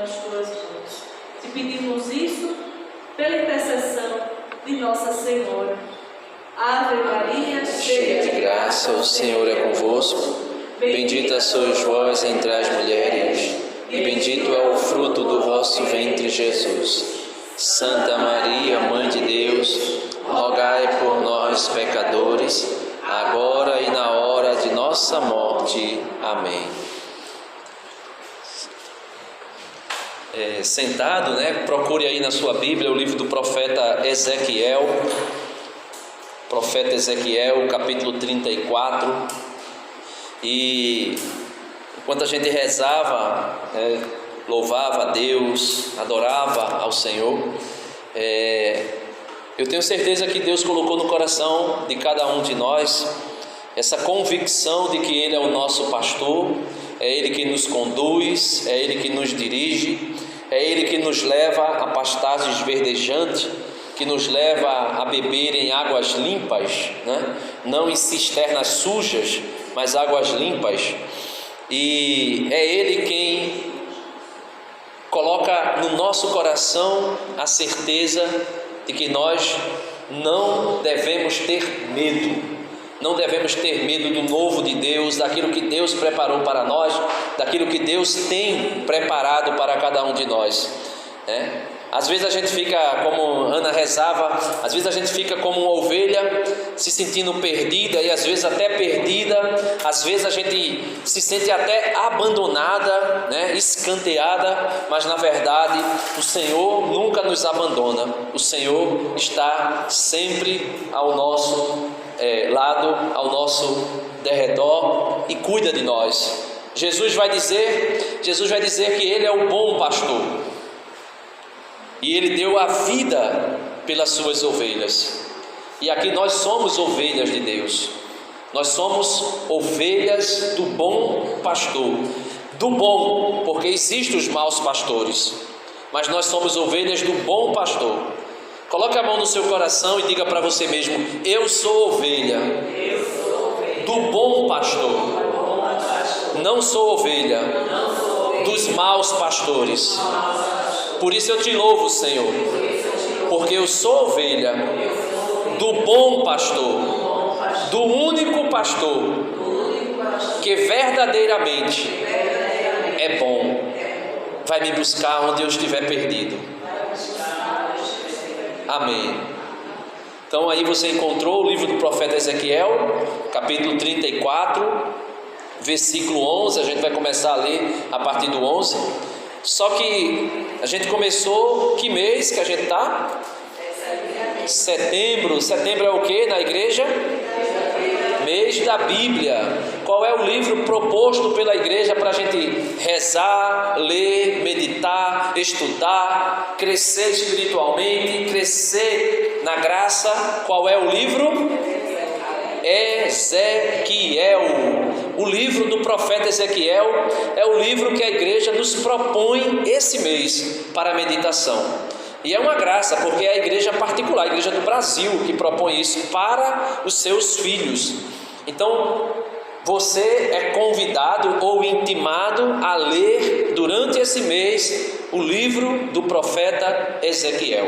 nas tuas mãos. Te pedimos isso pela intercessão de Nossa Senhora. Ave Maria, cheia de graça, o Senhor é convosco. Bendita sois vós entre as mulheres, e bendito é o fruto do vosso ventre, Jesus. Santa Maria, Mãe de Deus, rogai por nós, pecadores, agora e na hora de nossa morte. Amém. Sentado, procure aí na sua Bíblia o livro do profeta Ezequiel, capítulo 34. E enquanto a gente rezava, louvava a Deus, adorava ao Senhor, eu tenho certeza que Deus colocou no coração de cada um de nós essa convicção de que Ele é o nosso pastor, é Ele que nos conduz, é Ele que nos dirige, é Ele que nos leva a pastagens verdejantes, que nos leva a beber em águas limpas, não em cisternas sujas, mas águas limpas. E é Ele quem coloca no nosso coração a certeza de que nós não devemos ter medo. Não devemos ter medo do novo de Deus, daquilo que Deus preparou para nós, daquilo que Deus tem preparado para cada um de nós. Às vezes a gente fica, como Ana rezava, às vezes a gente fica como uma ovelha se sentindo perdida, e às vezes até perdida, às vezes a gente se sente até abandonada, escanteada, mas na verdade o Senhor nunca nos abandona. O Senhor está sempre ao nosso lado, ao nosso derredor, e cuida de nós. Jesus vai dizer que Ele é o bom pastor, e Ele deu a vida pelas suas ovelhas. E aqui nós somos ovelhas de Deus. Nós somos ovelhas do bom pastor. Do bom, porque existem os maus pastores, mas nós somos ovelhas do bom pastor. Coloque a mão no seu coração e diga para você mesmo: eu sou ovelha do bom pastor. Não sou ovelha dos maus pastores. Por isso eu te louvo, Senhor, porque eu sou ovelha do bom pastor, do único pastor que verdadeiramente é bom. Vai me buscar onde eu estiver perdido. Amém. Então aí você encontrou o livro do profeta Ezequiel, capítulo 34, versículo 11. A gente vai começar a ler a partir do 11. Só que a gente começou, que mês que a gente está? Setembro. Setembro é o que na igreja? Mês da Bíblia. Qual é o livro proposto pela igreja para a gente rezar, ler, meditar, estudar, crescer espiritualmente, crescer na graça? Qual é o livro? Ezequiel. O livro do profeta Ezequiel é o livro que a igreja nos propõe esse mês para a meditação. E é uma graça, porque é a igreja particular, a igreja do Brasil, que propõe isso para os seus filhos. Então, você é convidado ou intimado a ler durante esse mês o livro do profeta Ezequiel.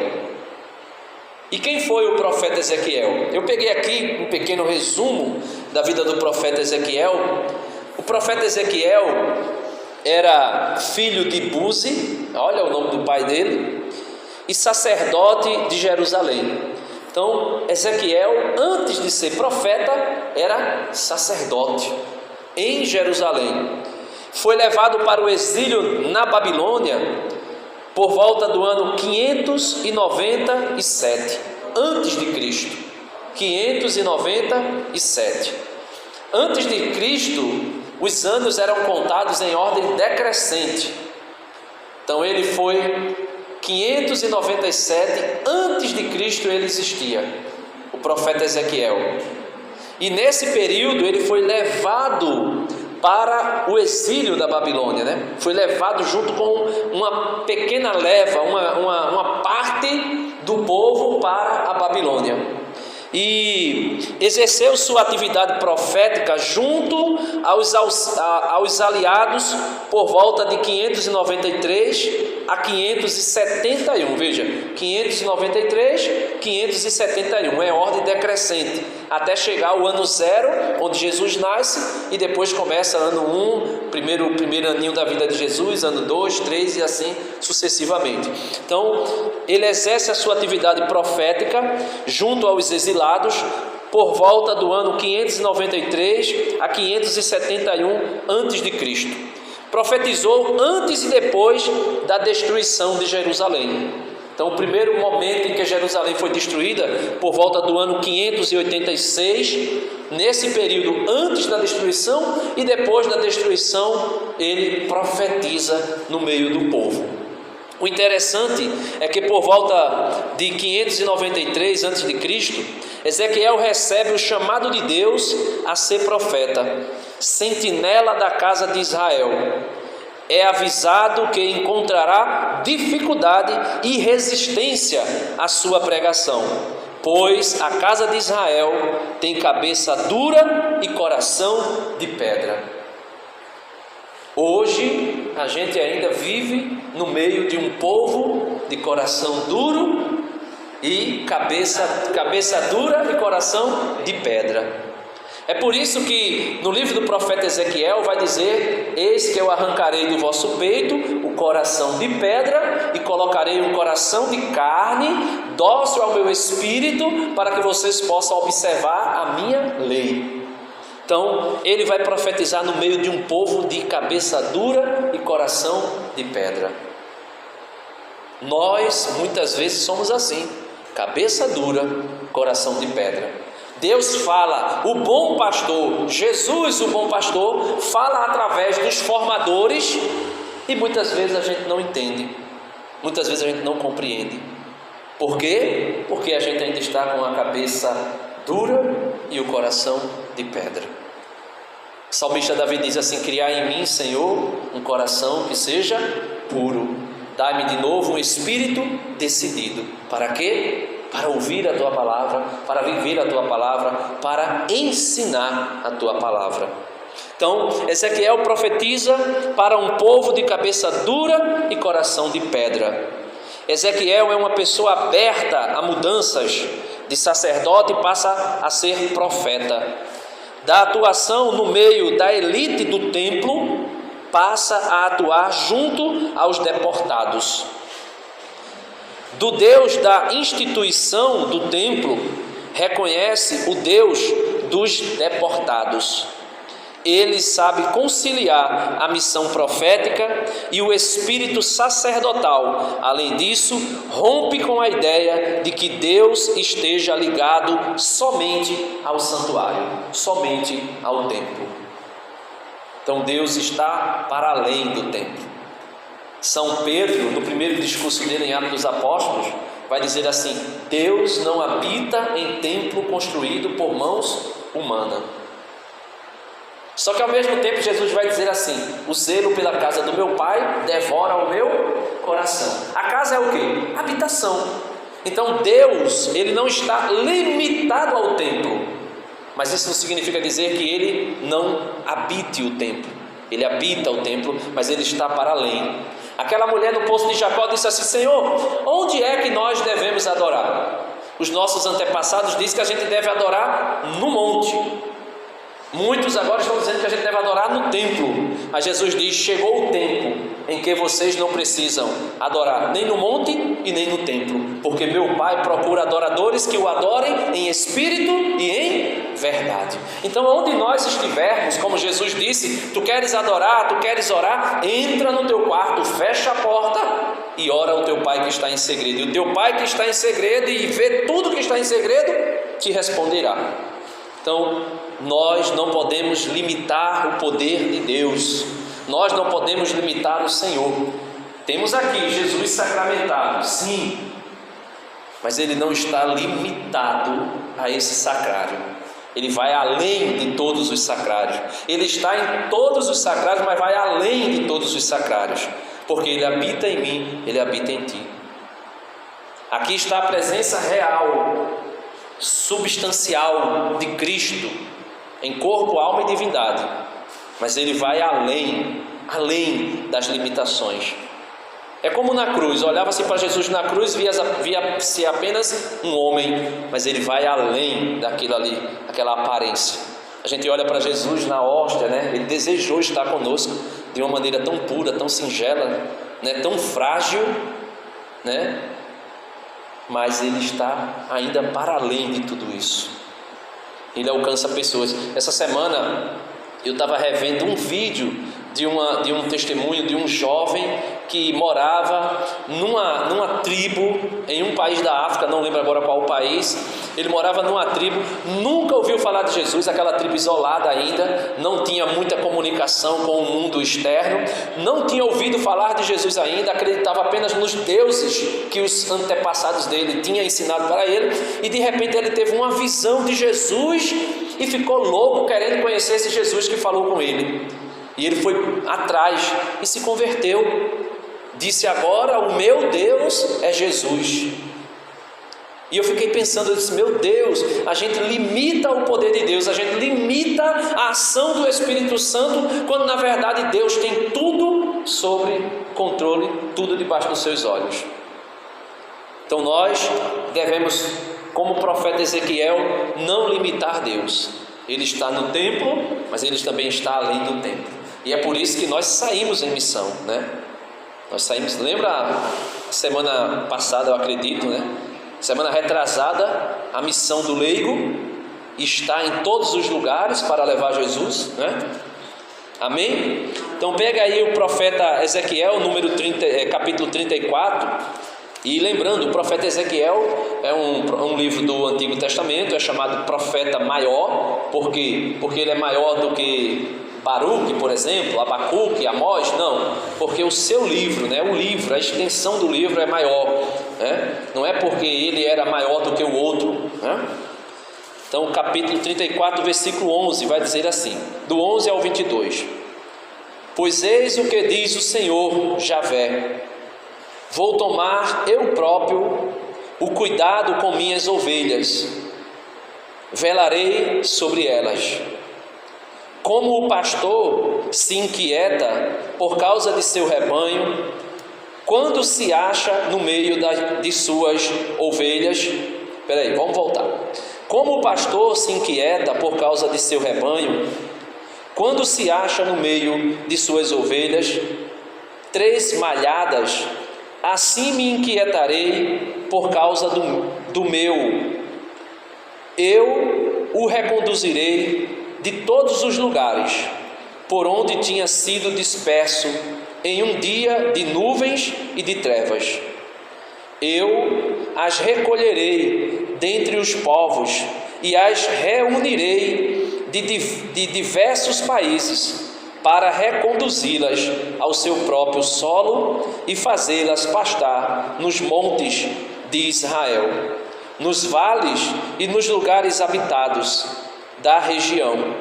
E quem foi o profeta Ezequiel? Eu peguei aqui um pequeno resumo da vida do profeta Ezequiel. O profeta Ezequiel era filho de Buzi, olha o nome do pai dele, e sacerdote de Jerusalém. Então, Ezequiel, antes de ser profeta, era sacerdote em Jerusalém. Foi levado para o exílio na Babilônia por volta do ano 597 antes de Cristo. 597. Antes de Cristo, os anos eram contados em ordem decrescente. Então ele foi 597 antes de Cristo, ele existia, o profeta Ezequiel. E nesse período ele foi levado para o exílio da Babilônia, Foi levado junto com uma pequena leva, uma parte do povo para a Babilônia. e exerceu sua atividade profética junto aos aliados por volta de 593 a 571, veja, 593, 571, é ordem decrescente, até chegar ao ano 0, onde Jesus nasce, e depois começa ano 1, primeiro aninho da vida de Jesus, ano 2, 3 e assim sucessivamente. Então, ele exerce a sua atividade profética junto aos exilados por volta do ano 593 a 571 a.C. Profetizou antes e depois da destruição de Jerusalém. Então, o primeiro momento em que Jerusalém foi destruída, por volta do ano 586, nesse período antes da destruição e depois da destruição, ele profetiza no meio do povo. O interessante é que por volta de 593 a.C., Ezequiel recebe o chamado de Deus a ser profeta, sentinela da casa de Israel. É avisado que encontrará dificuldade e resistência à sua pregação, pois a casa de Israel tem cabeça dura e coração de pedra. Hoje a gente ainda vive no meio de um povo de coração duro e cabeça dura e coração de pedra. É por isso que no livro do profeta Ezequiel vai dizer: eis que eu arrancarei do vosso peito o coração de pedra e colocarei um coração de carne, dócil ao meu espírito, para que vocês possam observar a minha lei. Então, ele vai profetizar no meio de um povo de cabeça dura e coração de pedra. Nós, muitas vezes, somos assim, cabeça dura, coração de pedra. Deus fala, o bom pastor, Jesus, o bom pastor, fala através dos formadores e muitas vezes a gente não entende, muitas vezes a gente não compreende. Por quê? Porque a gente ainda está com a cabeça dura e o coração de pedra. O salmista Davi diz assim: criai em mim, Senhor, um coração que seja puro, dai-me de novo um espírito decidido. Para quê? Para ouvir a tua palavra, para viver a tua palavra, para ensinar a tua palavra. Então, Ezequiel profetiza para um povo de cabeça dura e coração de pedra. Ezequiel é uma pessoa aberta a mudanças. De sacerdote passa a ser profeta. Da atuação no meio da elite do templo, passa a atuar junto aos deportados. Do Deus da instituição do templo, reconhece o Deus dos deportados. Ele sabe conciliar a missão profética e o espírito sacerdotal. Além disso, rompe com a ideia de que Deus esteja ligado somente ao santuário, somente ao templo. Então Deus está para além do templo. São Pedro, no primeiro discurso dele em Atos dos Apóstolos, vai dizer assim: Deus não habita em templo construído por mãos humanas. Só que ao mesmo tempo Jesus vai dizer assim: o zelo pela casa do meu pai devora o meu coração. A casa é o quê? Habitação. Então Deus, ele não está limitado ao templo, mas isso não significa dizer que ele não habite o templo. Ele habita o templo, mas ele está para além. Aquela mulher no poço de Jacó disse assim: Senhor, onde é que nós devemos adorar? Os nossos antepassados dizem que a gente deve adorar no monte. Muitos agora estão dizendo que a gente deve adorar no templo. Mas Jesus diz: chegou o tempo em que vocês não precisam adorar nem no monte e nem no templo, porque meu Pai procura adoradores que o adorem em espírito e em verdade. Então, onde nós estivermos, como Jesus disse, tu queres adorar, tu queres orar, entra no teu quarto, fecha a porta e ora ao teu Pai que está em segredo. E o teu Pai que está em segredo e vê tudo que está em segredo, te responderá. Então, nós não podemos limitar o poder de Deus, nós não podemos limitar o Senhor. Temos aqui Jesus sacramentado, sim, mas Ele não está limitado a esse sacrário. Ele vai além de todos os sacrários. Ele está em todos os sacrários, mas vai além de todos os sacrários, porque Ele habita em mim, Ele habita em ti. Aqui está a presença real substancial de Cristo, em corpo, alma e divindade, mas ele vai além das limitações. É como na cruz, olhava-se para Jesus na cruz, via-se apenas um homem, mas ele vai além daquilo ali, aquela aparência. A gente olha para Jesus na hóstia, né? Ele desejou estar conosco de uma maneira tão pura, tão singela, né? Tão frágil, né? Mas ele está ainda para além de tudo isso. Ele alcança pessoas. Essa semana eu estava revendo um vídeo de um testemunho de um jovem que morava numa tribo em um país da África, não lembro agora qual o país. Ele morava numa tribo, nunca ouviu falar de Jesus, aquela tribo isolada ainda, não tinha muita comunicação com o mundo externo, não tinha ouvido falar de Jesus ainda, acreditava apenas nos deuses que os antepassados dele tinham ensinado para ele, e de repente ele teve uma visão de Jesus e ficou louco querendo conhecer esse Jesus que falou com ele. E ele foi atrás e se converteu. Disse: agora o meu Deus é Jesus. E eu fiquei pensando, eu disse: meu Deus, a gente limita o poder de Deus, a gente limita a ação do Espírito Santo, quando na verdade Deus tem tudo sob controle, tudo debaixo dos seus olhos. Então nós devemos, como o profeta Ezequiel, não limitar Deus. Ele está no templo, mas ele também está além do templo. E é por isso que nós saímos em missão, né? Nós saímos, lembra semana passada, eu acredito, né? Semana retrasada, a missão do leigo está em todos os lugares para levar Jesus, né? Amém? Então pega aí o profeta Ezequiel, capítulo 34. E lembrando, o profeta Ezequiel é um livro do Antigo Testamento, é chamado profeta maior, porque ele é maior do que Baruque, por exemplo, Abacuque, Amós, não, porque o seu livro, né, a extensão do livro é maior, né? Não é porque ele era maior do que o outro, né? Então, capítulo 34, versículo 11, vai dizer assim, do 11 ao 22: pois eis o que diz o Senhor Javé: vou tomar eu próprio o cuidado com minhas ovelhas, velarei sobre elas. Como o pastor se inquieta por causa de seu rebanho, quando se acha no meio de suas ovelhas. Vamos voltar. Como o pastor se inquieta por causa de seu rebanho, quando se acha no meio de suas ovelhas tresmalhadas, assim me inquietarei por causa do meu. Eu o reconduzirei de todos os lugares por onde tinha sido disperso em um dia de nuvens e de trevas. Eu as recolherei dentre os povos e as reunirei de diversos países para reconduzi-las ao seu próprio solo e fazê-las pastar nos montes de Israel, nos vales e nos lugares habitados da região.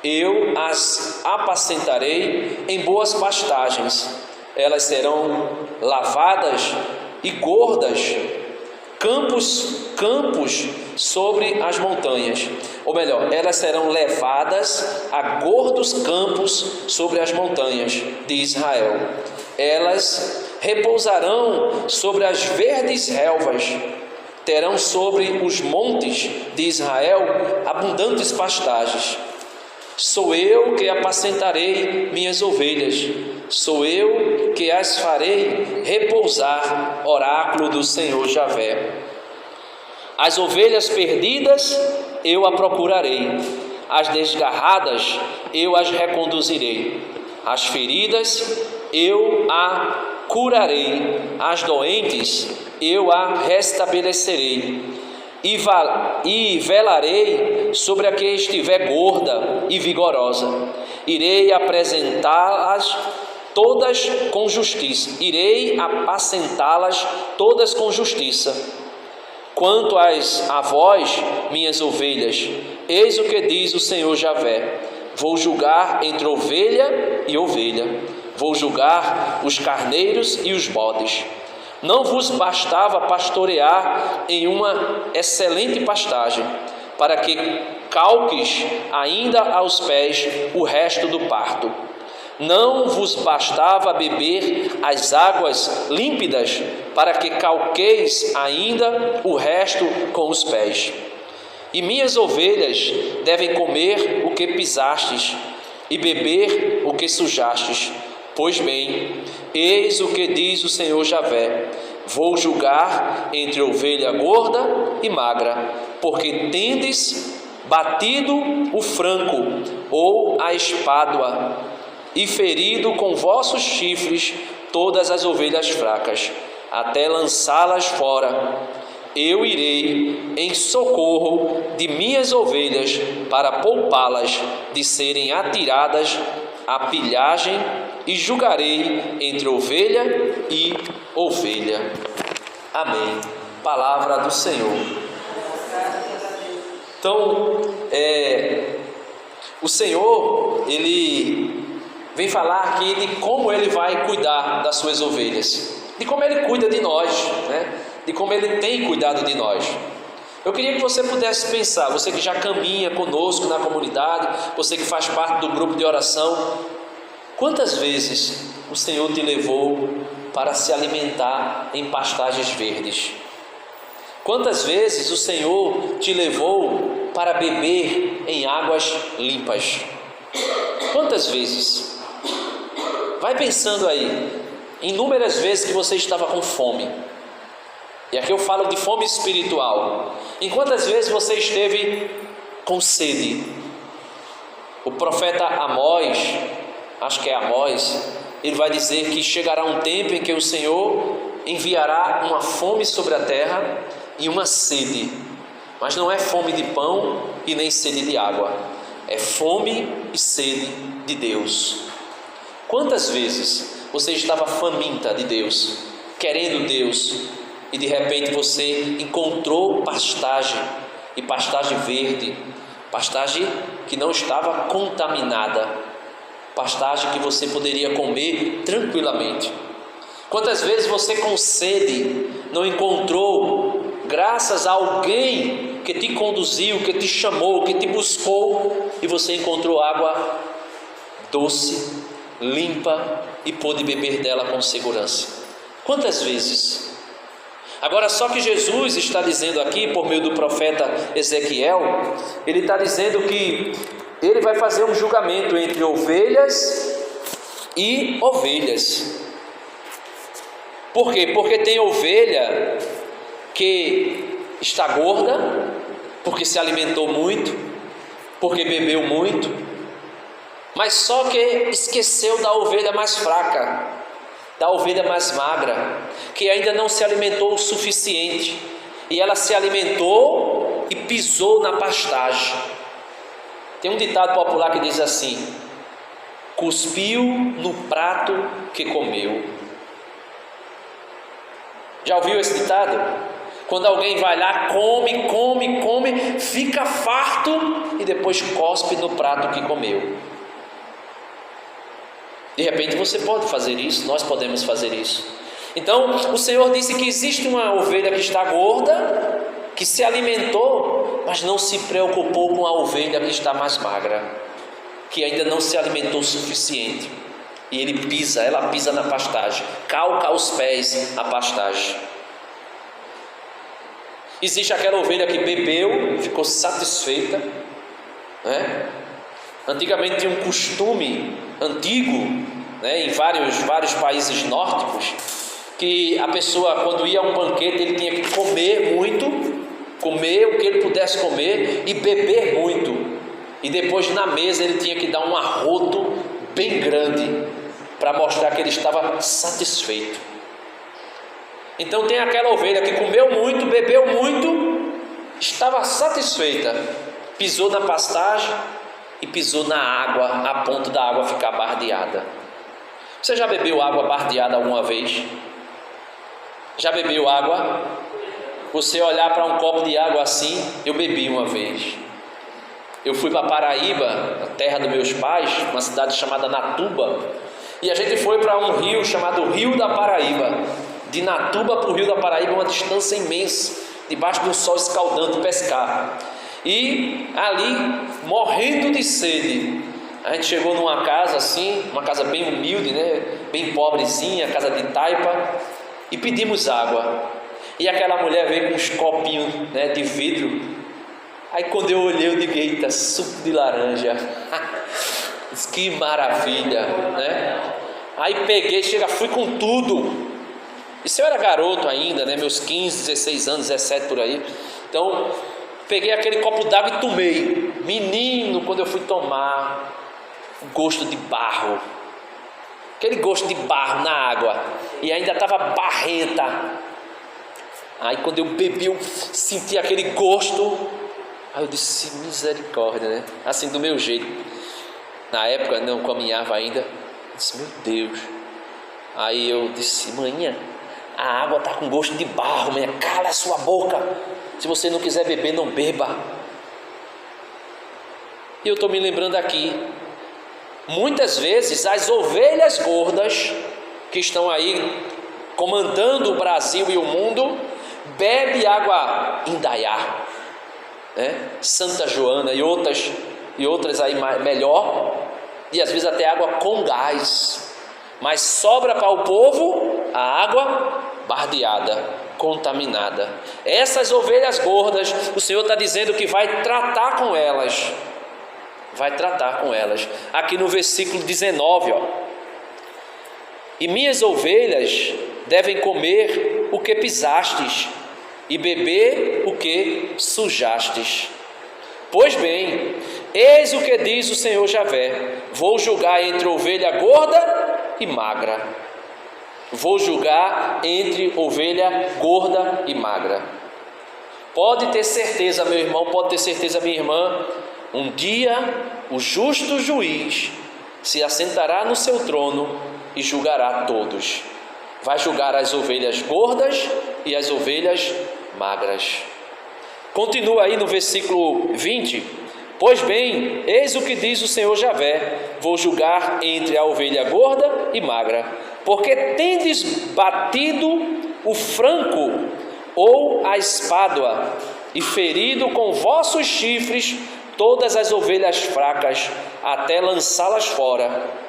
Eu as apacentarei em boas pastagens, elas serão lavadas e gordas, campos sobre as montanhas, ou melhor, elas serão levadas a gordos campos sobre as montanhas de Israel. Elas repousarão sobre as verdes relvas, terão sobre os montes de Israel abundantes pastagens. Sou eu que apacentarei minhas ovelhas, sou eu que as farei repousar, oráculo do Senhor Javé. As ovelhas perdidas eu a procurarei, as desgarradas eu as reconduzirei, as feridas eu a curarei, as doentes eu a restabelecerei, e velarei sobre a que estiver gorda e vigorosa. Irei apresentá-las todas com justiça. Irei apacentá-las todas com justiça. Quanto a vós, minhas ovelhas, eis o que diz o Senhor Javé: vou julgar entre ovelha e ovelha, vou julgar os carneiros e os bodes. Não vos bastava pastorear em uma excelente pastagem, para que calques ainda aos pés o resto do parto. Não vos bastava beber as águas límpidas, para que calqueis ainda o resto com os pés. E minhas ovelhas devem comer o que pisastes, e beber o que sujastes. Pois bem, eis o que diz o Senhor Javé: vou julgar entre ovelha gorda e magra, porque tendes batido o franco ou a espádua, e ferido com vossos chifres todas as ovelhas fracas, até lançá-las fora. Eu irei em socorro de minhas ovelhas, para poupá-las de serem atiradas à pilhagem, e julgarei entre ovelha e ovelha. Amém. Palavra do Senhor. Então, o Senhor, Ele vem falar aqui de como Ele vai cuidar das suas ovelhas, de como Ele cuida de nós, né? De como Ele tem cuidado de nós. Eu queria que você pudesse pensar, você que já caminha conosco na comunidade, você que faz parte do grupo de oração, quantas vezes o Senhor te levou para se alimentar em pastagens verdes? Quantas vezes o Senhor te levou para beber em águas limpas? Quantas vezes? Vai pensando aí, inúmeras vezes que você estava com fome. E aqui eu falo de fome espiritual. Em quantas vezes você esteve com sede? O profeta Amós, acho que é Amós, ele vai dizer que chegará um tempo em que o Senhor enviará uma fome sobre a terra e uma sede. Mas não é fome de pão e nem sede de água. É fome e sede de Deus. Quantas vezes você estava faminta de Deus, querendo Deus, e de repente você encontrou pastagem, e pastagem verde, pastagem que não estava contaminada, pastagem que você poderia comer tranquilamente? Quantas vezes você com sede não encontrou, graças a alguém que te conduziu, que te chamou, que te buscou, e você encontrou água doce, limpa, e pôde beber dela com segurança? Quantas vezes? Agora, só que Jesus está dizendo aqui, por meio do profeta Ezequiel, ele está dizendo que ele vai fazer um julgamento entre ovelhas e ovelhas. Por quê? Porque tem ovelha que está gorda, porque se alimentou muito, porque bebeu muito, mas só que esqueceu da ovelha mais fraca, da ovelha mais magra, que ainda não se alimentou o suficiente, e ela se alimentou e pisou na pastagem. Tem um ditado popular que diz assim: cuspiu no prato que comeu. Já ouviu esse ditado? Quando alguém vai lá, come, fica farto e depois cospe no prato que comeu. De repente você pode fazer isso, nós podemos fazer isso. Então o Senhor disse que existe uma ovelha que está gorda, que se alimentou, mas não se preocupou com a ovelha que está mais magra, que ainda não se alimentou o suficiente. E ela pisa na pastagem, calca aos pés a pastagem. Existe aquela ovelha que bebeu, ficou satisfeita, né? Antigamente tinha um costume antigo, né, em vários países nórdicos, que a pessoa, quando ia a um banquete, ele tinha que comer muito, comer o que ele pudesse comer e beber muito, e depois na mesa ele tinha que dar um arroto bem grande para mostrar que ele estava satisfeito. Então tem aquela ovelha que comeu muito, bebeu muito, estava satisfeita, pisou na pastagem e pisou na água, a ponto da água ficar bardeada. Você já bebeu água bardeada alguma vez? Já bebeu água? Você olhar para um copo de água assim, eu bebi uma vez. Eu fui para Paraíba, a terra dos meus pais, uma cidade chamada Natuba, e a gente foi para um rio chamado Rio da Paraíba, de Natuba para o Rio da Paraíba, uma distância imensa, debaixo de um sol escaldante, pescar. E ali, morrendo de sede, a gente chegou numa casa assim, uma casa bem humilde, né? Bem pobrezinha, casa de taipa, e pedimos água. E aquela mulher veio com uns copinhos, né, de vidro. Aí quando eu olhei, eu digo: eita, suco de laranja. Que maravilha, né? Aí peguei, fui com tudo. Isso eu era garoto ainda, né? Meus 15, 16 anos, 17 por aí. Então, peguei aquele copo d'água e tomei. Menino, quando eu fui tomar, gosto de barro. Aquele gosto de barro na água. E ainda estava barrenta. Aí quando eu bebi, eu senti aquele gosto. Aí eu disse: misericórdia, né? Assim, do meu jeito. Na época não caminhava ainda. Eu disse: meu Deus. Aí eu disse: manhã, a água está com gosto de barro, manhã. Cala a sua boca. Se você não quiser beber, não beba. E eu estou me lembrando aqui. Muitas vezes as ovelhas gordas que estão aí comandando o Brasil e o mundo bebe água Indaiá, né? Santa Joana e outras aí melhor, e às vezes até água com gás, mas sobra para o povo a água bardeada, contaminada. Essas ovelhas gordas, o Senhor está dizendo que vai tratar com elas. Vai tratar com elas. Aqui no versículo 19, ó. E minhas ovelhas devem comer o que pisastes, e beber o que sujastes. Pois bem, eis o que diz o Senhor Javé: vou julgar entre ovelha gorda e magra. Vou julgar entre ovelha gorda e magra. Pode ter certeza, meu irmão, pode ter certeza, minha irmã, um dia o justo juiz se assentará no seu trono e julgará todos. Vai julgar as ovelhas gordas e as ovelhas magras. Continua aí no versículo 20: pois bem, eis o que diz o Senhor Javé: vou julgar entre a ovelha gorda e magra, porque tendes batido o franco ou a espádua, e ferido com vossos chifres todas as ovelhas fracas, até lançá-las fora.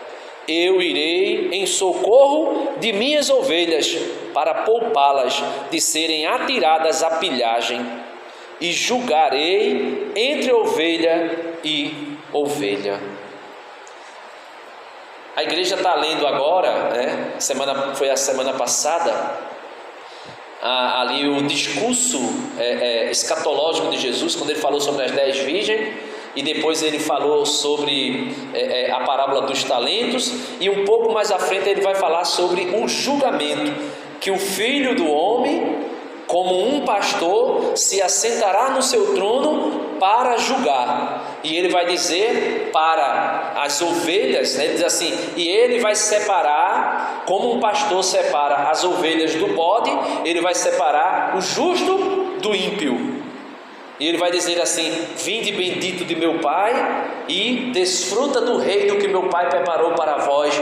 Eu irei em socorro de minhas ovelhas, para poupá-las de serem atiradas à pilhagem, e julgarei entre ovelha e ovelha. A igreja está lendo agora, né? Foi a semana passada, ali o discurso escatológico de Jesus, quando ele falou sobre as 10 virgens, e depois ele falou sobre a parábola dos talentos, e um pouco mais à frente ele vai falar sobre o julgamento, que o Filho do Homem, como um pastor, se assentará no seu trono para julgar. E ele vai dizer para as ovelhas, né, ele diz assim: e ele vai separar, como um pastor separa as ovelhas do bode, ele vai separar o justo do ímpio. E ele vai dizer assim: vinde bendito de meu Pai, e desfruta do reino que meu Pai preparou para vós,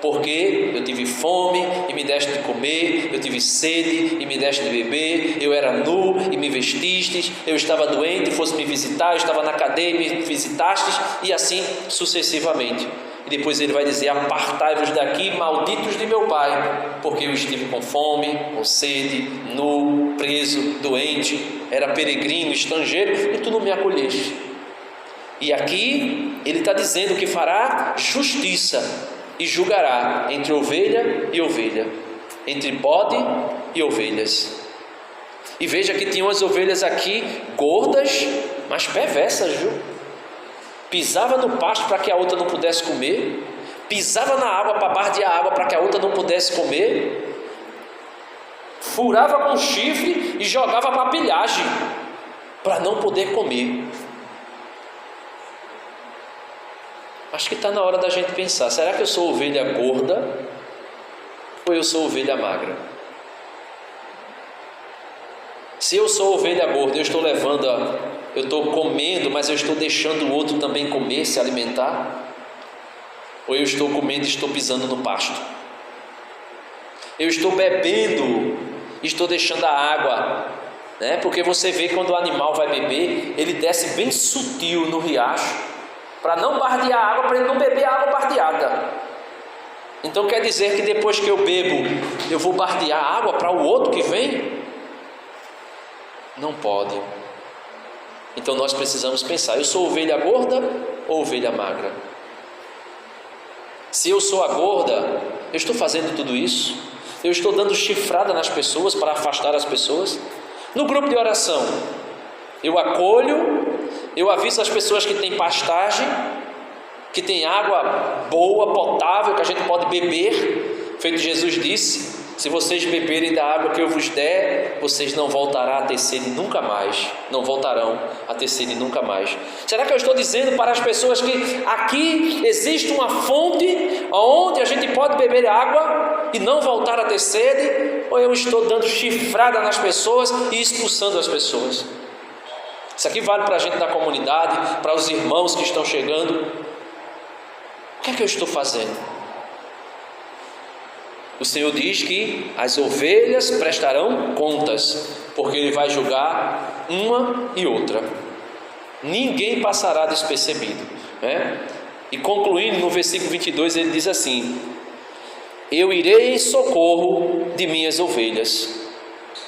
porque eu tive fome e me deste de comer, eu tive sede e me deste de beber, eu era nu e me vestistes, eu estava doente e foste me visitar, eu estava na cadeia e me visitastes, e assim sucessivamente. E depois ele vai dizer: apartai-vos daqui, malditos de meu Pai, porque eu estive com fome, com sede, nu, preso, doente, era peregrino, estrangeiro, e tu não me acolheste. E aqui ele está dizendo que fará justiça e julgará entre ovelha e ovelha, entre bode e ovelhas. E veja que tinham as ovelhas aqui gordas, mas perversas, viu? Pisava no pasto para que a outra não pudesse comer, pisava na água para bardear a água para que a outra não pudesse comer, furava com chifre e jogava para a pilhagem para não poder comer. Acho que está na hora da gente pensar: será que eu sou ovelha gorda ou eu sou ovelha magra? Se eu sou ovelha gorda, eu estou comendo, mas eu estou deixando o outro também comer, se alimentar? Ou eu estou comendo e estou pisando no pasto? Eu estou bebendo, estou deixando a água, né? Porque você vê quando o animal vai beber, ele desce bem sutil no riacho, para não bardear a água, para ele não beber água bardeada. Então quer dizer que depois que eu bebo, eu vou bardear a água para o outro que vem? Não pode. Então nós precisamos pensar: eu sou ovelha gorda ou ovelha magra? Se eu sou a gorda, eu estou fazendo tudo isso? Eu estou dando chifrada nas pessoas para afastar as pessoas? No grupo de oração, eu acolho, eu aviso as pessoas que tem pastagem, que tem água boa, potável, que a gente pode beber, feito Jesus disse: se vocês beberem da água que eu vos der, vocês não voltarão a ter sede nunca mais. Não voltarão a ter sede nunca mais. Será que eu estou dizendo para as pessoas que aqui existe uma fonte onde a gente pode beber água e não voltar a ter sede? Ou eu estou dando chifrada nas pessoas e expulsando as pessoas? Isso aqui vale para a gente da comunidade, para os irmãos que estão chegando. O que é que eu estou fazendo? O Senhor diz que as ovelhas prestarão contas, porque Ele vai julgar uma e outra. Ninguém passará despercebido, né? E concluindo no versículo 22, ele diz assim: eu irei em socorro de minhas ovelhas,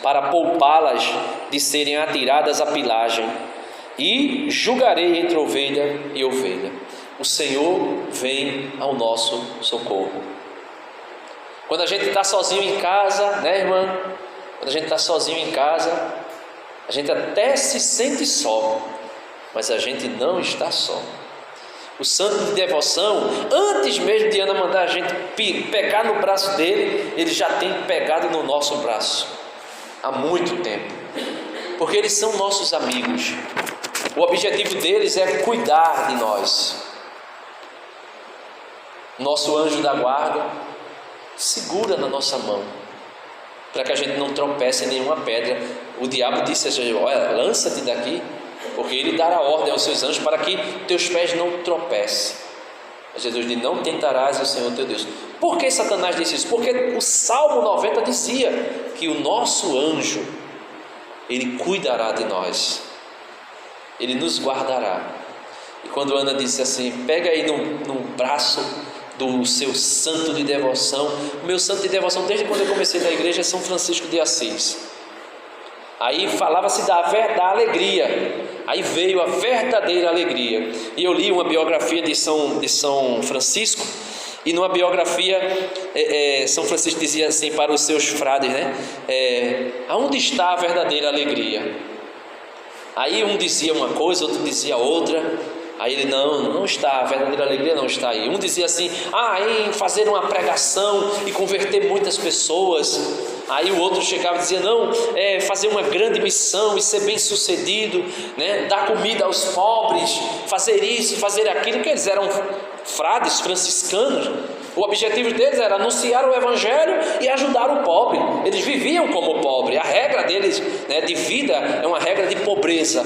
para poupá-las de serem atiradas à pilagem, e julgarei entre ovelha e ovelha. O Senhor vem ao nosso socorro. Quando a gente está sozinho em casa, né, irmã? Quando a gente está sozinho em casa, a gente até se sente só, mas a gente não está só. O santo de devoção, antes mesmo de Ana mandar a gente pegar no braço dele, ele já tem pegado no nosso braço há muito tempo, porque eles são nossos amigos. O objetivo deles é cuidar de nós. Nosso anjo da guarda segura na nossa mão, para que a gente não tropece em nenhuma pedra. O diabo disse a gente: olha, lança-te daqui, porque ele dará ordem aos seus anjos para que teus pés não tropecem. Jesus diz: não tentarás o Senhor teu Deus. Por que Satanás disse isso? Porque o Salmo 90 dizia que o nosso anjo, ele cuidará de nós, ele nos guardará. E quando Ana disse assim: pega aí no braço do seu santo de devoção. O meu santo de devoção, desde quando eu comecei na igreja, é São Francisco de Assis. Aí falava-se da alegria, aí veio a verdadeira alegria. E eu li uma biografia de São Francisco, e numa biografia São Francisco dizia assim para os seus frades, né? Aonde está a verdadeira alegria? Aí um dizia uma coisa, outro dizia outra. Aí ele: não está, a verdadeira alegria não está aí. Um dizia assim: em fazer uma pregação e converter muitas pessoas. Aí o outro chegava e dizia: não, fazer uma grande missão e ser bem sucedido, né? Dar comida aos pobres, fazer isso, fazer aquilo. Que eles eram frades franciscanos. O objetivo deles era anunciar o evangelho e ajudar o pobre. Eles viviam como pobre. A regra deles, né, de vida é uma regra de pobreza.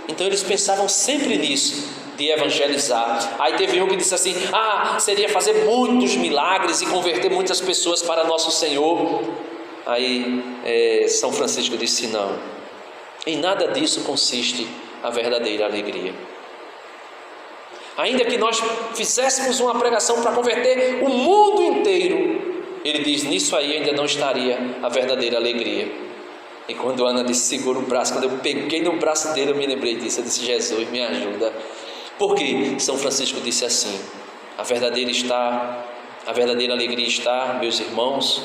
Então eles pensavam sempre nisso, de evangelizar. Aí teve um que disse assim: seria fazer muitos milagres e converter muitas pessoas para nosso Senhor. Aí São Francisco disse: não, em nada disso consiste a verdadeira alegria. Ainda que nós fizéssemos uma pregação para converter o mundo inteiro, ele diz: nisso aí ainda não estaria a verdadeira alegria. E quando Ana disse: segura o braço, quando eu peguei no braço dele, eu me lembrei disso. Eu disse: Jesus, me ajuda. Porque São Francisco disse assim: a verdadeira alegria está, meus irmãos.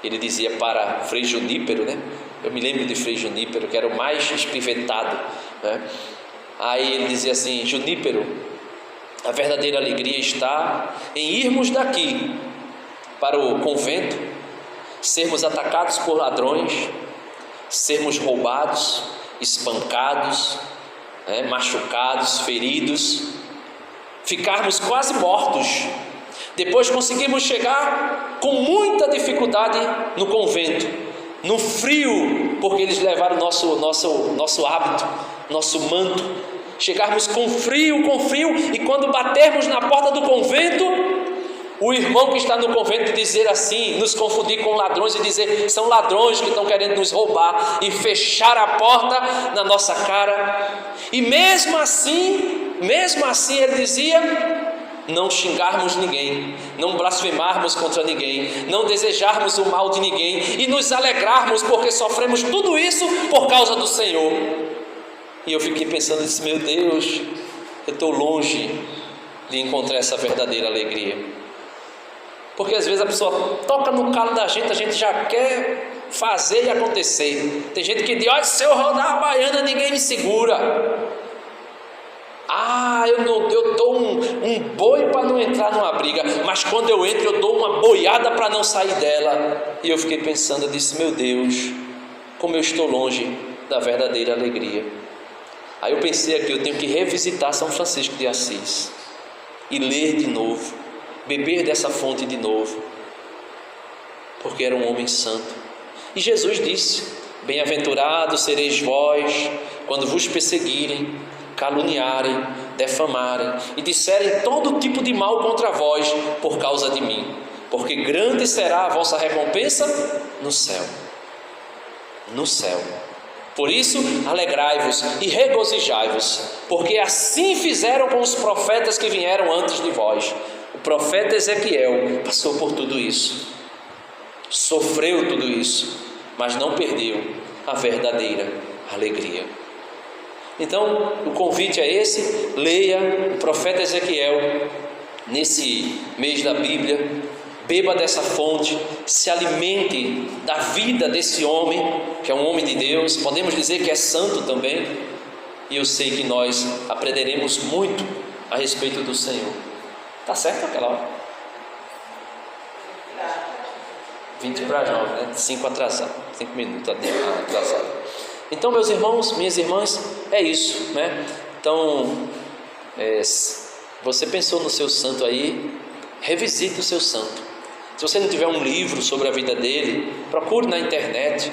Ele dizia para Frei Junípero, né? Eu me lembro de Frei Junípero, que era o mais espivetado, né? Aí ele dizia assim: Junípero, a verdadeira alegria está em irmos daqui para o convento, sermos atacados por ladrões, sermos roubados, espancados, machucados, feridos, ficarmos quase mortos, depois conseguimos chegar com muita dificuldade no convento, no frio, porque eles levaram nosso hábito, nosso manto, chegarmos com frio, e quando batermos na porta do convento, O irmão que está no convento dizer assim, nos confundir com ladrões e dizer são ladrões que estão querendo nos roubar e fechar a porta na nossa cara. E mesmo assim ele dizia: não xingarmos ninguém, não blasfemarmos contra ninguém, não desejarmos o mal de ninguém e nos alegrarmos porque sofremos tudo isso por causa do Senhor. E eu fiquei pensando, disse: meu Deus, eu estou longe de encontrar essa verdadeira alegria. Porque às vezes a pessoa toca no calo da gente, a gente já quer fazer e acontecer. Tem gente que diz: olha, se eu rodar a baiana ninguém me segura. Eu dou um boi para não entrar numa briga, mas quando eu entro eu dou uma boiada para não sair dela. E eu fiquei pensando, eu disse: meu Deus, como eu estou longe da verdadeira alegria. Aí eu pensei aqui, eu tenho que revisitar São Francisco de Assis e ler de novo, beber dessa fonte de novo, porque era um homem santo. E Jesus disse: bem-aventurados sereis vós quando vos perseguirem, caluniarem, defamarem e disserem todo tipo de mal contra vós por causa de mim, porque grande será a vossa recompensa no céu. No céu. Por isso, alegrai-vos e regozijai-vos, porque assim fizeram com os profetas que vieram antes de vós. O profeta Ezequiel passou por tudo isso, sofreu tudo isso, mas não perdeu a verdadeira alegria. Então, o convite é esse: leia o profeta Ezequiel nesse mês da Bíblia, beba dessa fonte, se alimente da vida desse homem, que é um homem de Deus, podemos dizer que é santo também, e eu sei que nós aprenderemos muito a respeito do Senhor. Tá certo aquela hora? 20 para as 9, né? 5 atrasado, 5 minutos atrasado. Então, meus irmãos, minhas irmãs, é isso, né? Então, você pensou no seu santo aí, revisite o seu santo. Se você não tiver um livro sobre a vida dele, procure na internet,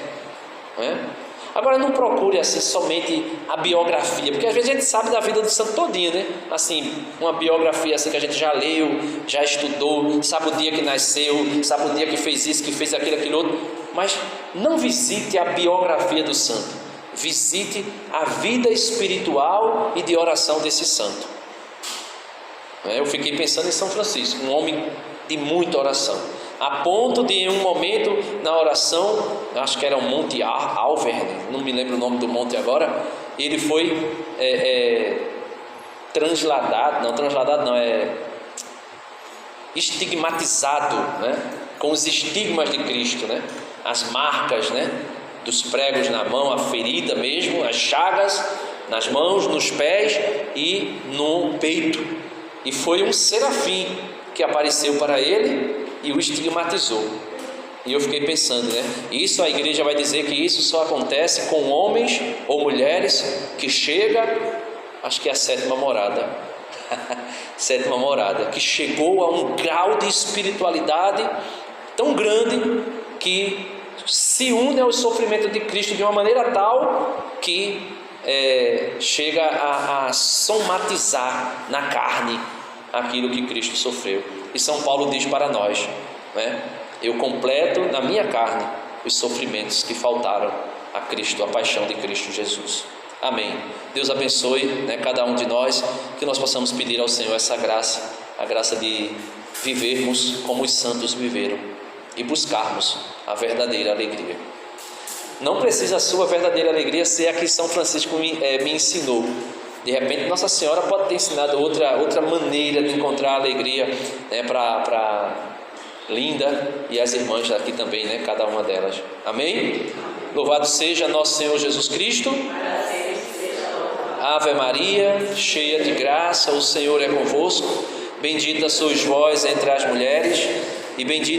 né? Agora, não procure assim somente a biografia, porque às vezes a gente sabe da vida do santo todinho, né? Assim, uma biografia assim que a gente já leu, já estudou, sabe o dia que nasceu, sabe o dia que fez isso, que fez aquilo outro. Mas não visite a biografia do santo. Visite a vida espiritual e de oração desse santo. Eu fiquei pensando em São Francisco, um homem de muita oração, a ponto de em um momento na oração, acho que era o Monte Alverne, não me lembro o nome do monte agora, ele foi estigmatizado, né? Com os estigmas de Cristo, né? As marcas, né? Dos pregos na mão, a ferida mesmo, as chagas nas mãos, nos pés e no peito. E foi um serafim que apareceu para ele e o estigmatizou. E eu fiquei pensando, né? Isso a igreja vai dizer que isso só acontece com homens ou mulheres que chega, acho que é a sétima morada, sétima morada, que chegou a um grau de espiritualidade tão grande que se une ao sofrimento de Cristo de uma maneira tal que chega a somatizar na carne aquilo que Cristo sofreu. E São Paulo diz para nós, né? Eu completo na minha carne os sofrimentos que faltaram a Cristo, a paixão de Cristo Jesus. Amém. Deus abençoe, né, cada um de nós, que nós possamos pedir ao Senhor essa graça, a graça de vivermos como os santos viveram e buscarmos a verdadeira alegria. Não precisa a sua verdadeira alegria ser a que São Francisco me ensinou. De repente Nossa Senhora pode ter ensinado outra maneira de encontrar alegria, né, para Linda e as irmãs aqui também, né, cada uma delas. Amém? Louvado seja nosso Senhor Jesus Cristo. Ave Maria, cheia de graça, o Senhor é convosco. Bendita sois vós entre as mulheres e bendito